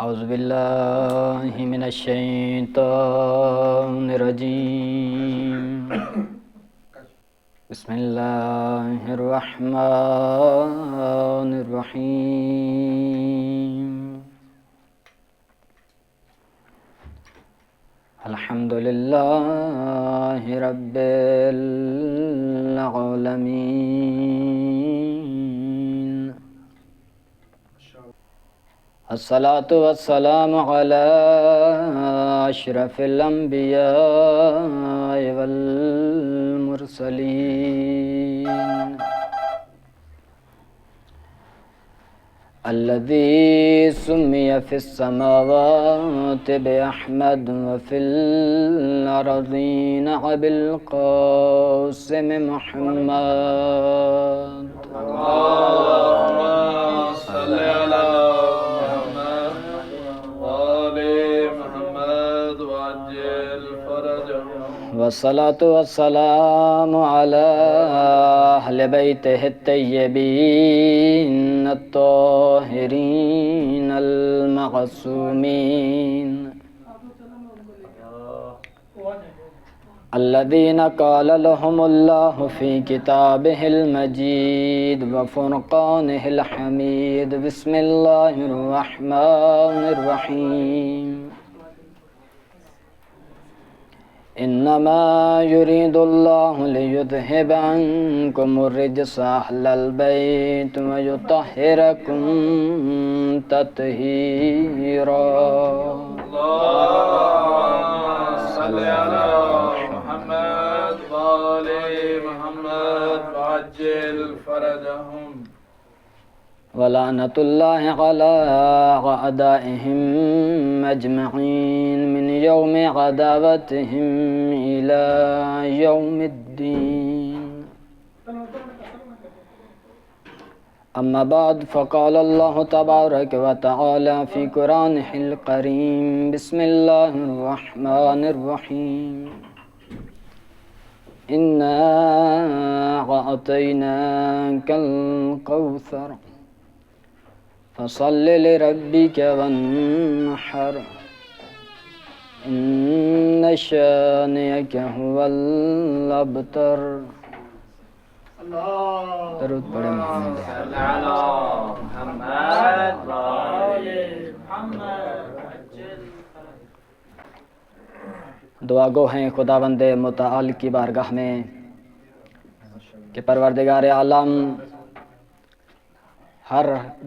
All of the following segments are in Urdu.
اعوذ باللہ من الشیطان الرجیم بسم اللہ الرحمن الرحیم الحمد للہ رب العالمین الصلاة والسلام علی اشرف الانبیاء والمرسلین الذي سمي في السماوات بأحمد وفي الأرضين بالقاسم محمد اللهم صل على محمد وآل محمد وعجل فرجهم والصلاة والسلام على أهل بيته الطيبين الطاهرين المعصومين الذين قال لهم الله في كتابه المجيد وفرقانه الحميد بسم الله الرحمن الرحيم إنما يريد الله ليذهب عنكم الرجس أهل البيت ويطهركم تطهيرا اللهم صل على محمد وآل محمد وعجل فرجهم ولعنة الله على أعدائهم أجمعين من يوم عداوتهم إلى يوم الدين أما بعد فقال الله تبارك وتعالى في قرآنه الكريم بسم الله الرحمن الرحيم إنا أعطيناك الكوثر فصل لربك وانحر إن شانئك هو الأبتر درود پڑھے محمد صل على محمد وآل محمد وعجل دعا گو ہیں خداوند متعال کی بارگاہ میں کہ پروردگار عالم ہر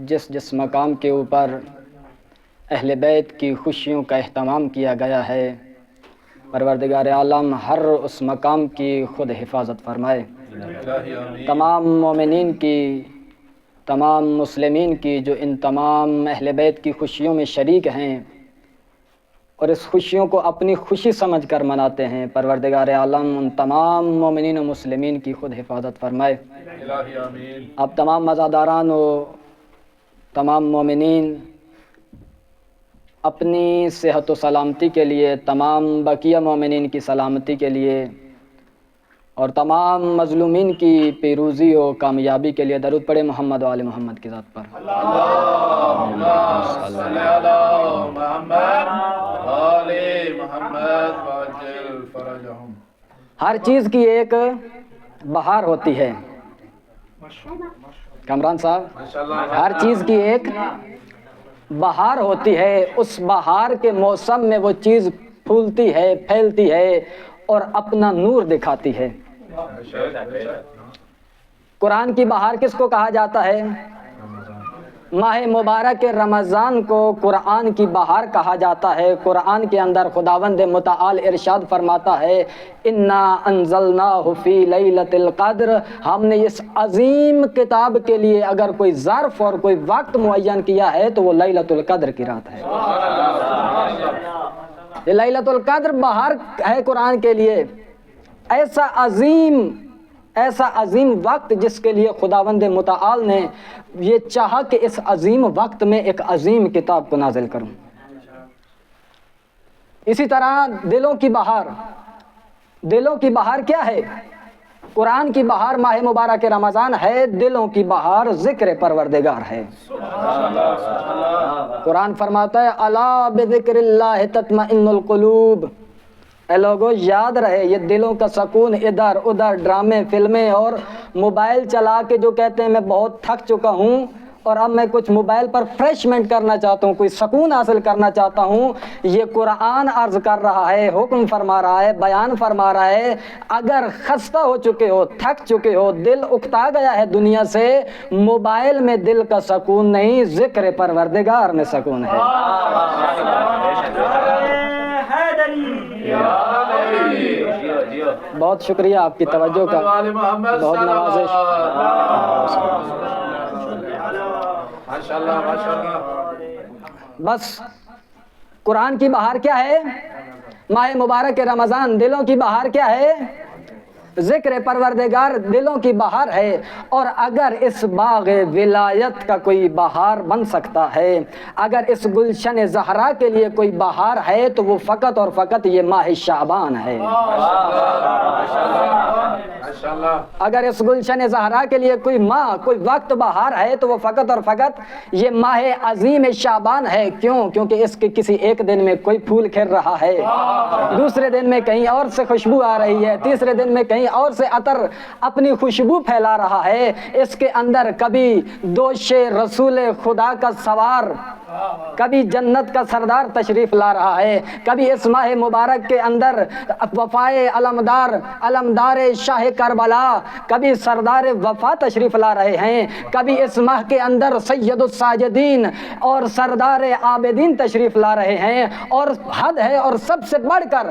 جس مقام کے اوپر اہل بیت کی خوشیوں کا اہتمام کیا گیا ہے، پروردگار عالم ہر اس مقام کی خود حفاظت فرمائے، تمام مومنین کی، تمام مسلمین کی جو ان تمام اہل بیت کی خوشیوں میں شریک ہیں اور اس خوشیوں کو اپنی خوشی سمجھ کر مناتے ہیں، پروردگار عالم ان تمام مومنین و مسلمین کی خود حفاظت فرمائے۔ اب تمام مزاداران و تمام مومنین اپنی صحت و سلامتی کے لیے، تمام بقیہ مومنین کی سلامتی کے لیے اور تمام مظلومین کی پیروزی و کامیابی کے لیے درود پڑھے محمد و آل محمد کی ذات پر۔ اللهم صل على محمد وآل محمد وعجل فرجهم ہر چیز کی ایک بہار ہوتی ہے کامران صاحب، ہر چیز کی ایک بہار ہوتی ہے، اس بہار کے موسم میں وہ چیز پھولتی ہے، پھیلتی ہے اور اپنا نور دکھاتی ہے۔ قرآن کی بہار کس کو کہا جاتا ہے؟ ماہ مبارک رمضان کو قرآن کی بہار کہا جاتا ہے۔ قرآن کے اندر خداوند متعال ارشاد فرماتا ہے انا انزلناہ فی لیلۃ القدر، ہم نے اس عظیم کتاب کے لیے اگر کوئی ظرف اور کوئی وقت معین کیا ہے تو وہ لیلۃ القدر کی رات ہے۔ یہ لیلۃ القدر بہار ہے قرآن کے لیے، ایسا عظیم وقت جس کے لیے خداوند متعال نے یہ چاہا کہ اس عظیم وقت میں ایک عظیم کتاب کو نازل کروں۔ اسی طرح دلوں کی بہار کیا ہے؟ قرآن کی بہار ماہ مبارک رمضان ہے، دلوں کی بہار ذکر پروردگار ہے۔ قرآن فرماتا ہے الا بذکر اللہ تطمئن القلوب، اے لوگو یاد رہے یہ دلوں کا سکون ادھر ادھر ڈرامے فلمیں اور موبائل چلا کے جو کہتے ہیں میں بہت تھک چکا ہوں اور اب میں کچھ موبائل پر فریشمنٹ کرنا چاہتا ہوں، کوئی سکون حاصل کرنا چاہتا ہوں، یہ قرآن عرض کر رہا ہے، حکم فرما رہا ہے، بیان فرما رہا ہے، اگر خستہ ہو چکے ہو، تھک چکے ہو، دل اکتا گیا ہے دنیا سے، موبائل میں دل کا سکون نہیں، ذکر پروردگار میں سکون ہے۔ بہت شکریہ آپ کی توجہ کا، بہت نوازش۔ بس قرآن کی بہار کیا ہے؟ ماہ مبارک رمضان دلوں کی بہار کیا ہے؟ ذکر پروردگار دلوں کی بہار ہے۔ اور اگر اس باغ ولایت کا کوئی بہار بن سکتا ہے، اگر اس گلشن زہرا کے لیے کوئی بہار ہے تو وہ فقط اور فقط یہ ماہ شعبان ہے۔ اگر اس گلشن زہرا کے لیے کوئی ماہ کوئی وقت بہار ہے تو وہ فقط اور فقط یہ ماہ عظیم شعبان ہے۔ کیوں؟ کیونکہ اس کے کسی ایک دن میں کوئی پھول کھل رہا ہے، دوسرے دن میں کہیں اور سے خوشبو آ رہی ہے، تیسرے دن میں کہیں اور سے عطر اپنی خوشبو پھیلا رہا ہے۔ اس کے اندر کبھی دوش رسول خدا کا سوار، کبھی جنت کا سردار تشریف لا رہا ہے، کبھی اس ماہ مبارک کے اندر وفائے علمدار شاہ کربلا، کبھی سردار وفا تشریف لا رہے ہیں، کبھی اس ماہ کے اندر سید الساجدین اور سردار عابدین تشریف لا رہے ہیں۔ اور حد ہے اور سب سے بڑھ کر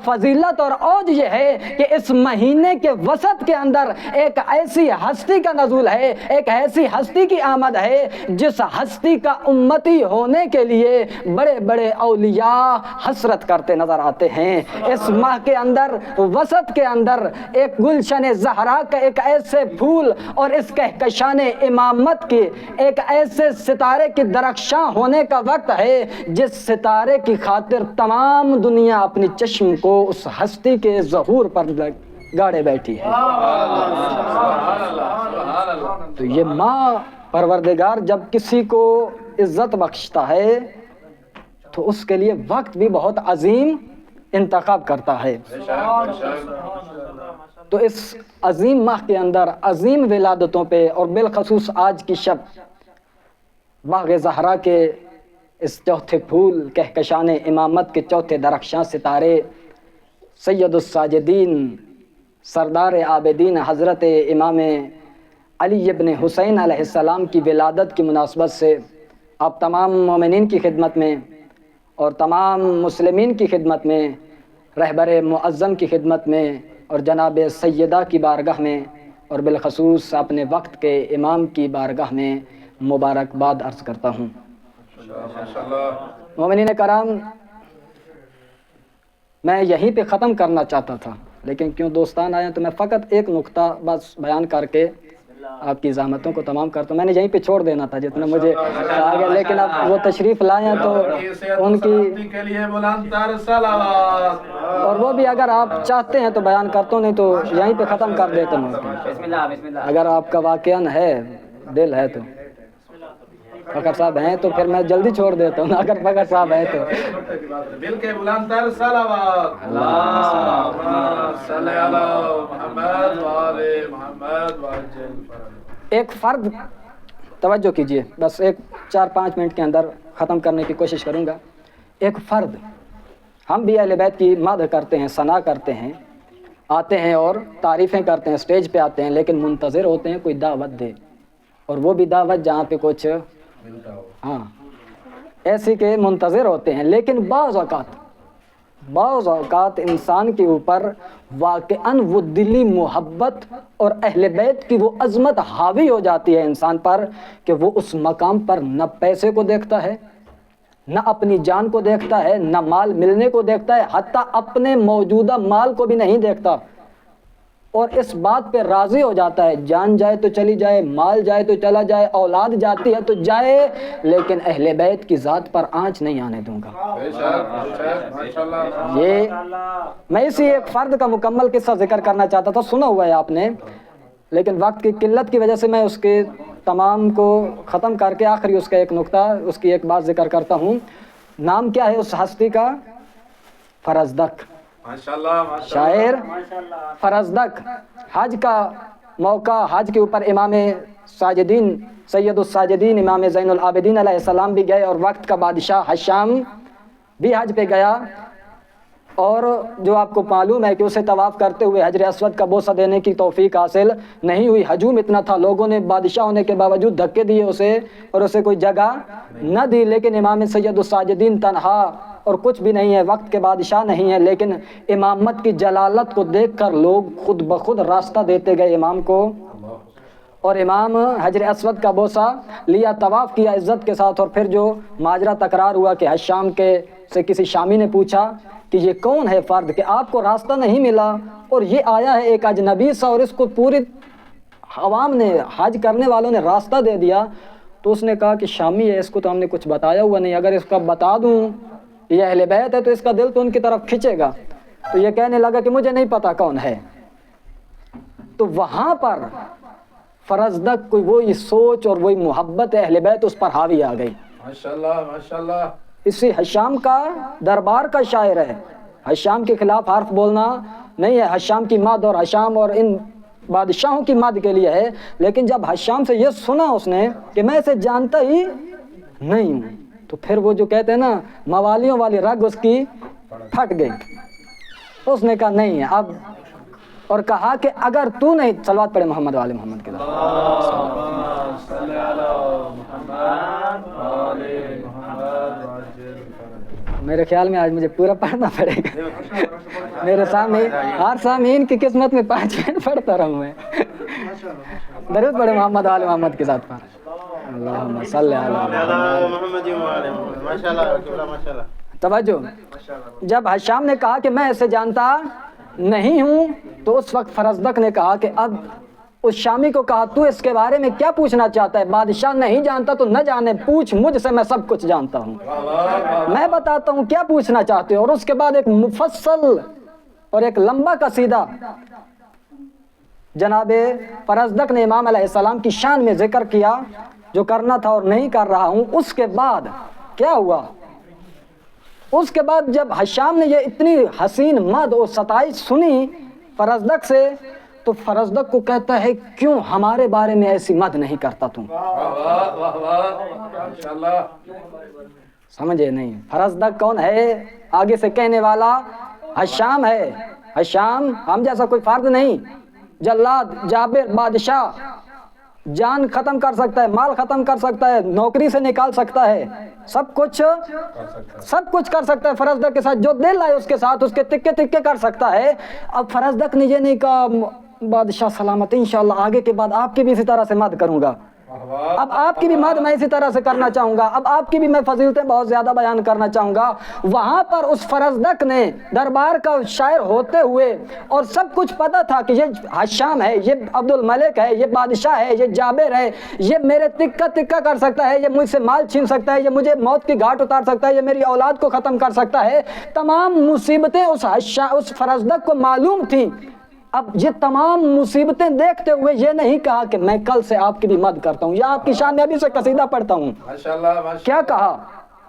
فضیلت اور اوج یہ ہے کہ اس مہینے کے وسط کے اندر ایک ایسی ہستی کا نزول ہے، ایک ایسی ہستی کی آمد ہے جس ہستی کا امتی ہونے کے لیے بڑے بڑے اولیاء حسرت کرتے نظر آتے ہیں۔ اس ماہ کے اندر وسط کے اندر ایک گلشن زہرا کا ایک ایسے پھول اور اس کہکشان امامت کی ایک ایسے ستارے کی درخشاں ہونے کا وقت ہے جس ستارے کی خاطر تمام دنیا اپنی چشم کو اس ہستی کے ظہور پر گاڑے بیٹھی ہے۔ تو یہ ماہ پروردگار جب کسی کو عزت بخشتا ہے تو اس کے لیے وقت بھی بہت عظیم انتخاب کرتا ہے۔ تو اس عظیم ماہ کے اندر عظیم ولادتوں پہ اور بالخصوص آج کی شب باغ زہرا کے اس چوتھے پھول کہکشان امامت کے چوتھے درخشاں ستارے سید الساجدین سردار عابدین حضرت امام علی ابن حسین علیہ السلام کی ولادت کی مناسبت سے آپ تمام مومنین کی خدمت میں اور تمام مسلمین کی خدمت میں، رہبر معظم کی خدمت میں اور جناب سیدہ کی بارگاہ میں اور بالخصوص اپنے وقت کے امام کی بارگاہ میں مبارکباد عرض کرتا ہوں۔ مومنین کرام، میں یہیں پہ ختم کرنا چاہتا تھا لیکن کیوں دوستان آئے تو میں فقط ایک نقطہ بس بیان کر کے آپ کی زحمتوں کو تمام کرتا ہوں۔ میں نے یہیں پہ چھوڑ دینا تھا جتنا مجھے کہا گیا، لیکن اب وہ تشریف لائے ہیں تو ان کی اور وہ بھی اگر آپ چاہتے ہیں تو بیان کرتا ہوں، نہیں تو یہیں پہ ختم کر دیتا ہوں۔ اگر آپ کا واقعاً ہے دل ہے تو فخر صاحب ہیں تو پھر میں جلدی چھوڑ دیتا ہوں، اگر فخر صاحب ہیں تو مل کے بلند تر صلوات اللہم صلی علی محمد وآل محمد وعجل۔ ایک فرد، توجہ کیجئے، بس ایک 4-5 منٹ کے اندر ختم کرنے کی کوشش کروں گا۔ ایک فرد، ہم بھی اہل بیت کی مدح کرتے ہیں، ثنا کرتے ہیں، آتے ہیں اور تعریفیں کرتے ہیں، اسٹیج پہ آتے ہیں، لیکن منتظر ہوتے ہیں کوئی دعوت دے، اور وہ بھی دعوت جہاں پہ کچھ ایسی کے منتظر ہوتے ہیں۔ لیکن بعض اوقات انسان کے اوپر واقعاً وہ دلی محبت اور اہل بیت کی وہ عظمت حاوی ہو جاتی ہے انسان پر کہ وہ اس مقام پر نہ پیسے کو دیکھتا ہے، نہ اپنی جان کو دیکھتا ہے، نہ مال ملنے کو دیکھتا ہے، حتیٰ اپنے موجودہ مال کو بھی نہیں دیکھتا۔ اور اس بات پہ راضی ہو جاتا ہے جان جائے تو چلی جائے، مال جائے تو چلا جائے، اولاد جاتی ہے تو جائے، لیکن اہل بیت کی ذات پر آنچ نہیں آنے دوں گا۔ بے شک ماشاءاللہ۔ یہ میں اسی ایک فرد کا مکمل قصہ ذکر کرنا چاہتا تھا، سنا ہوا ہے آپ نے، لیکن وقت کی قلت کی وجہ سے میں اس کے تمام کو ختم کر کے آخری اس کا ایک نقطہ، اس کی ایک بات ذکر کرتا ہوں۔ نام کیا ہے اس ہستی کا؟ فرزدق، ماشاءاللہ شاعر فرزدق۔ حج کا موقع، حج کے اوپر امام ساجدین سید الساجدین امام زین العابدین علیہ السلام بھی گئے، اور وقت کا بادشاہ حشام بھی حج پہ گیا، اور جو آپ کو معلوم ہے کہ اسے طواف کرتے ہوئے حجر اسود کا بوسہ دینے کی توفیق حاصل نہیں ہوئی۔ ہجوم اتنا تھا، لوگوں نے بادشاہ ہونے کے باوجود دھکے دیے اسے، اور اسے کوئی جگہ نہ دی، لیکن امام سید الساجدین تنہا اور کچھ بھی نہیں ہے، وقت کے بادشاہ نہیں ہے، لیکن امامت کی جلالت کو دیکھ کر لوگ خود بخود راستہ دیتے گئے امام کو، اور امام حجر اسود کا بوسہ لیا، طواف کیا عزت کے ساتھ۔ اور پھر جو ماجرا تکرار ہوا کہ حشام کے سے کسی شامی نے پوچھا کہ یہ کون ہے فرد کہ آپ کو راستہ نہیں ملا، اور یہ آیا ہے ایک اجنبی سا، اور اس کو پوری عوام نے، حج کرنے والوں نے راستہ دے دیا، تو اس نے کہا کہ شامی ہے، اس کو تو ہم نے کچھ بتایا ہوا نہیں، اگر اس کا بتا دوں یہ اہل بیت ہے تو اس کا دل تو ان کی طرف کھنچے گا۔ تو یہ کہنے لگا کہ مجھے نہیں پتا کون ہے۔ تو وہاں پر فرزدق کوئی وہی سوچ اور وہی محبت اہل بیت اس پر حاوی آ گئی۔ ماشاءاللہ ماشاءاللہ۔ اسی حشام کا دربار کا شاعر ہے، حشام کے خلاف حرف بولنا نہیں ہے، حشام کی مد اور حشام اور ان بادشاہوں کی مد کے لیے ہے، لیکن جب حشام سے یہ سنا اس نے کہ میں اسے جانتا ہی نہیں ہوں، تو پھر وہ جو کہتے ہیں نا موالیوں والی رگ اس کی پھٹ گئی۔ اس نے کہا نہیں ہے اب، اور کہا کہ اگر تو نہیں، صلوات پڑھے محمد والے محمد کے میرے خیال میں آج مجھے پورا پڑھنا پڑے گا، میرے سامنے ہر سامعین کی قسمت میں 5 منٹ پڑھتا رہوں میں۔ درود پڑھے محمد والے محمد کے ساتھ پر اللہم صلی علی محمد۔ توجہ، جب حشام نے کہا کہ میں اسے جانتا نہیں ہوں، تو اس وقت فرزدق نے کہا کہ اب اس شامی کو کہا تو اس کے بارے میں کیا پوچھنا چاہتا ہے؟ بادشاہ نہیں جانتا تو نہ جانے، پوچھ مجھ سے، میں سب کچھ جانتا ہوں، میں بتاتا ہوں کیا پوچھنا چاہتے ہو۔ اور اس کے بعد ایک مفصل اور ایک لمبا قصیدہ جناب فرزدق نے امام علیہ السلام کی شان میں ذکر کیا، جو کرنا تھا اور نہیں کر رہا ہوں۔ اس کے بعد کیا ہوا؟ اس کے بعد جب حشام نے یہ اتنی حسین مد اور ستائش سنی فرزدق سے، تو فرزدق کو کہتا ہے کیوں ہمارے بارے میں ایسی مد نہیں کرتا تم؟ سمجھے نہیں؟ فرزدق کون ہے؟ آگے سے کہنے والا حشام ہے۔ حشام ہم جیسا کوئی فرد نہیں، جلاد، جابر، بادشاہ، جان ختم کر سکتا ہے، مال ختم کر سکتا ہے، نوکری سے نکال سکتا ہے، سب کچھ کر سکتا ہے فرزدق کے ساتھ، جو دل آئے اس کے ساتھ اس کے تکے تکے کر سکتا ہے۔ اب فرزدق نے یہ نہیں کہا بادشاہ سلامت، انشاءاللہ آگے کے بعد آپ کی بھی اسی طرح سے مد کروں گا، اب آپ کی بھی مد میں اسی طرح سے کرنا چاہوں گا، اب آپ کی بھی میں فضیلتیں بہت زیادہ بیان کرنا چاہوں گا۔ وہاں پر اس فرزدق نے دربار کا شاعر ہوتے ہوئے اور سب کچھ پتا تھا کہ یہ حشام ہے، یہ عبد الملک ہے، یہ بادشاہ ہے، یہ جابر ہے، یہ میرے تکہ تکہ کر سکتا ہے، یہ مجھ سے مال چھین سکتا ہے، یہ مجھے موت کی گھاٹ اتار سکتا ہے، یہ میری اولاد کو ختم کر سکتا ہے۔ تمام مصیبتیں اس فرزدق کو معلوم تھیں۔ اب یہ تمام مصیبتیں دیکھتے ہوئے یہ نہیں کہا کہ میں کل سے آپ کی بھی مد کرتا ہوں یا آپ کی شان میں ابھی سے قصیدہ پڑھتا ہوں۔ کیا کہا؟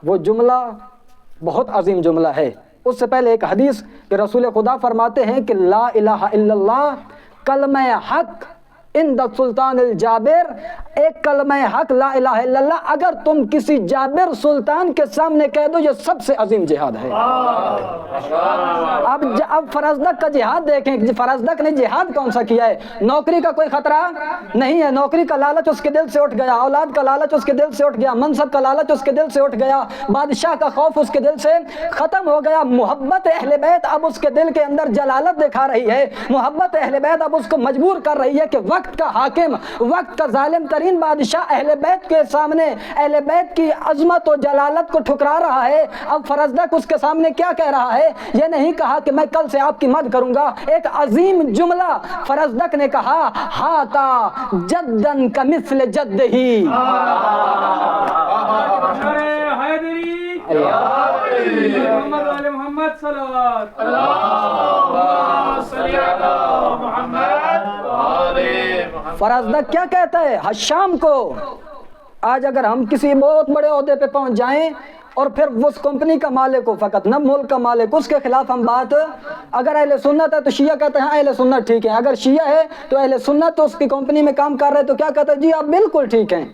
وہ جملہ بہت عظیم جملہ ہے۔ اس سے پہلے ایک حدیث کہ رسول خدا فرماتے ہیں کہ لا الہ الا اللہ کلمہ حق عند سلطان الجابر، ایک کلمہ حق لا الہ الا اللہ اگر تم کسی جابر سلطان کے سامنے کہہ دو، یہ سب سے عظیم جہاد ہے۔ اب فرزدق کا جہاد دیکھیں، فرزدق نے جہاد کون سا کیا ہے؟ نوکری کا کوئی خطرہ نہیں ہے، نوکری کا لالچ اس کے دل سے اٹھ گیا، اولاد کا لالچ اس کے دل سے اٹھ گیا، منصب کا لالچ اس کے دل سے اٹھ گیا، بادشاہ کا خوف اس کے دل سے ختم ہو گیا۔ محبت اہل بیت اب اس کے دل کے اندر جلالت دکھا رہی ہے، محبت اہل بیت اب اس کو مجبور کر رہی ہے کہ وقت وقت کا حاکم، وقت کا ظالم ترین بادشاہ اہل بیت کے سامنے اہل بیت کی عظمت و جلالت کو ٹھکرا رہا ہے۔ اب فرزدق اس کے سامنے کیا کہہ رہا ہے؟ یہ نہیں کہا کہ میں کل سے آپ کی مدد کروں گا، ایک عظیم جملہ فرزدق نے کہا، ہاتا جدن کمثل جد ہی۔ محمد صلوات فرزدق کیا کہتا ہے حشام کو؟ آج اگر ہم کسی بہت بڑے عہدے پہ پہنچ جائیں اور پھر اس کمپنی کا مالک ہو، فقط نہ ملک کا مالک، اس کے خلاف ہم بات، اگر اہل سنت ہے تو شیعہ کہتے ہیں ہاں اہل سنت ٹھیک ہے، اگر شیعہ ہے تو اہل سنت تو اس کی کمپنی میں کام کر رہے تو کیا کہتے ہیں؟ جی آپ بالکل ٹھیک ہیں۔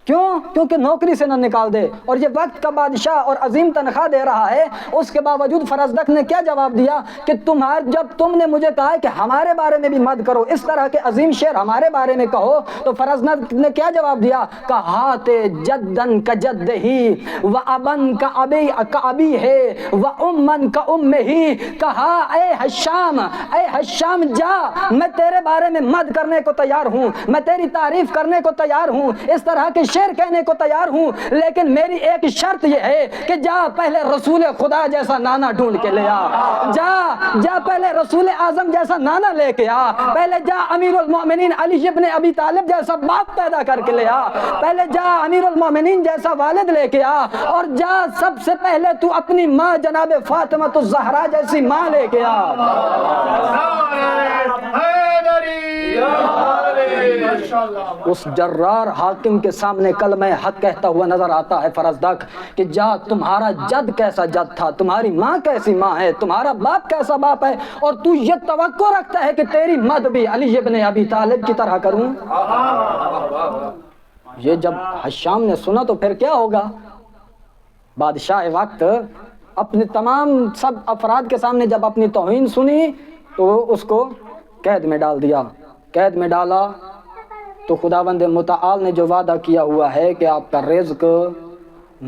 کیوں؟ کیونکہ نوکری سے نہ نکال دے، اور یہ وقت کا بادشاہ اور عظیم تنخواہ دے رہا ہے۔ اس کے باوجود فرزدق نے کیا جواب دیا کہ جب تم نے مجھے کہا ہے کہ ہمارے بارے میں بھی مت کرو، اس طرح کے عظیم شعر ہمارے بارے میں کہو، تو فرزدق نے کیا جواب دیا؟ کہات جدن کا جد ہی و ابن کا ابی ہے و امن کا ام ہی۔ کہا اے حشام جا، میں تیرے بارے میں مد کرنے کو تیار ہوں، میں تیری تعریف کرنے کو تیار ہوں، اس طرح کے شعر کہنے کو تیار ہوں، لیکن میری ایک شرط یہ ہے کہ جا پہلے رسول خدا جیسا نانا ڈھونڈ کے لے آ، جا پہلے رسول اعظم جیسا نانا لے کے آ، پہلے جا امیر المومنین علی ابن ابی طالب جیسا باپ پیدا کر کے لے آ، پہلے جا امیر المومنین جیسا والد لے کے آ، اور جا سب سے پہلے تو اپنی ماں جناب فاطمہ الزہرا جیسی ماں لے کے آ۔ اس جرار حاکم کے سامنے کلمہ حق کہتا ہوا نظر آتا ہے فرزدق کہ جا، تمہارا جد کیسا جد تھا، تمہاری ماں کیسی ماں ہے، تمہارا باپ کیسا باپ ہے، اور تو یہ توقع رکھتا ہے کہ تیری مد بھی علی ابن ابی طالب کی طرح کروں۔ یہ جب حشام نے سنا تو پھر کیا ہوگا؟ بادشاہ وقت اپنے تمام سب افراد کے سامنے جب اپنی توہین سنی تو اس کو قید میں ڈال دیا۔ قید میں ڈالا تو خداوند متعال نے جو وعدہ کیا ہوا ہے کہ آپ کا رزق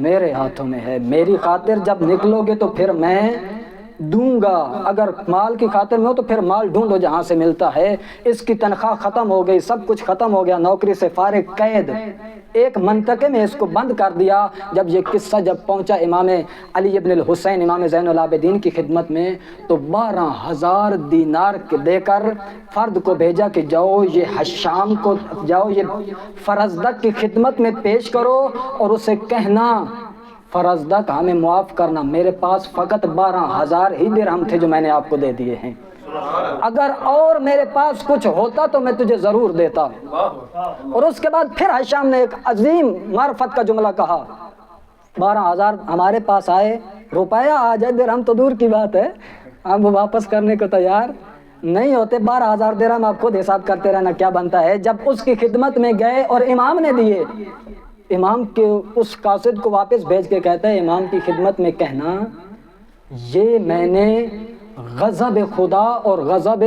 میرے ہاتھوں میں ہے، میری خاطر جب نکلو گے تو پھر میں دوں گا، اگر مال کی خاطر میں ہو تو پھر مال ڈھونڈو جہاں سے ملتا ہے۔ اس کی تنخواہ ختم ہو گئی، سب کچھ ختم ہو گیا، نوکری سے فارغ، قید، ایک منطقے میں اس کو بند کر دیا۔ جب یہ قصہ جب پہنچا امام علی ابن الحسین امام زین العابدین کی خدمت میں تو 12,000 دینار دے کر فرد کو بھیجا کہ جاؤ یہ حشام کو، جاؤ یہ فرزدق کی خدمت میں پیش کرو اور اسے کہنا فرزدق ہمیں معاف کرنا، میرے پاس فقط 12,000 ہی درہم تھے جو میں نے آپ کو دے دیے ہیں، اگر اور میرے پاس کچھ ہوتا تو میں تجھے ضرور دیتا۔ اور اس کے بعد پھر حشام نے ایک عظیم معرفت کا جملہ کہا، 12,000 ہمارے پاس آئے، روپیہ آ جائے درہم تو دور کی بات ہے، آپ وہ واپس کرنے کو تیار نہیں ہوتے۔ 12,000 درہم آپ خود حساب کرتے رہنا کیا بنتا ہے۔ جب اس کی خدمت میں گئے اور امام نے دیے، امام کے اس قاصد کو واپس بھیج کے کہتا ہے امام کی خدمت میں کہنا یہ میں نے غضب خدا اور غضب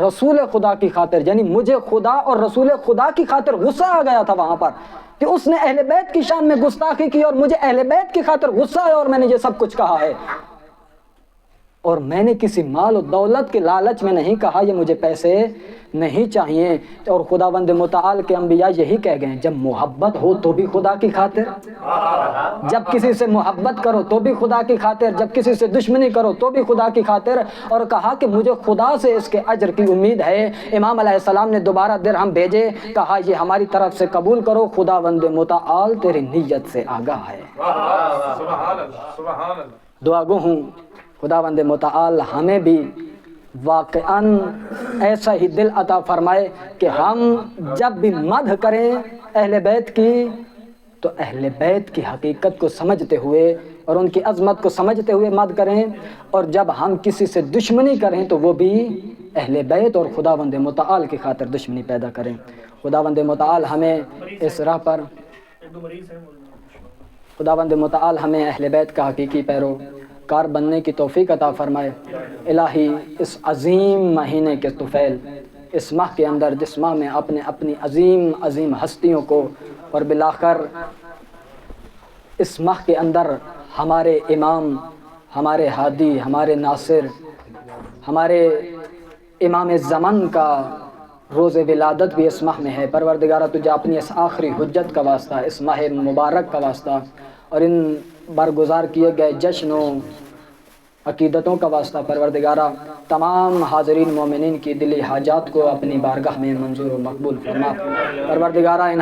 رسول خدا کی خاطر، یعنی مجھے خدا اور رسول خدا کی خاطر غصہ آ گیا تھا وہاں پر کہ اس نے اہل بیت کی شان میں گستاخی کی، اور مجھے اہل بیت کی خاطر غصہ ہے اور میں نے یہ سب کچھ کہا ہے، اور میں نے کسی مال و دولت کے لالچ میں نہیں کہا، یہ مجھے پیسے نہیں چاہیے۔ اور خداوند متعال کے انبیاء یہی کہہ گئے، جب محبت ہو تو بھی خدا کی خاطر، جب کسی سے محبت کرو تو بھی خدا کی خاطر، جب کسی سے دشمنی کرو تو بھی خدا کی خاطر، اور کہا کہ مجھے خدا سے اس کے اجر کی امید ہے۔ امام علیہ السلام نے دوبارہ درہم بھیجے، کہا یہ ہماری طرف سے قبول کرو، خداوند متعال تیری نیت سے آگاہ ہے۔ دعا گو ہوں خداوند متعال ہمیں بھی واقعاً ایسا ہی دل عطا فرمائے کہ ہم جب بھی مدح کریں اہل بیت کی تو اہل بیت کی حقیقت کو سمجھتے ہوئے اور ان کی عظمت کو سمجھتے ہوئے مدح کریں، اور جب ہم کسی سے دشمنی کریں تو وہ بھی اہل بیت اور خداوند متعال کی خاطر دشمنی پیدا کریں۔ خداوند متعال ہمیں اس راہ پر، خداوند متعال ہمیں اہل بیت کا حقیقی پیروکار بننے کی توفیق عطا فرمائے۔ الہی اس عظیم مہینے کے طفیل، اس ماہ کے اندر جس ماہ میں اپنی عظیم ہستیوں کو، اور بالآخر اس ماہ کے اندر ہمارے امام، ہمارے ہادی، ہمارے ناصر، ہمارے امام زمن کا روز ولادت بھی اس ماہ میں ہے۔ پروردگارہ تجھے اپنی اس آخری حجت کا واسطہ، اس ماہ مبارک کا واسطہ اور ان برگزار کیے گئے جشن و عقیدتوں کا واسطہ پروردگارہ تمام حاضرین مومنین کی دلی حاجات کو اپنی بارگاہ میں منظور و مقبول فرما۔ پروردگارہ ان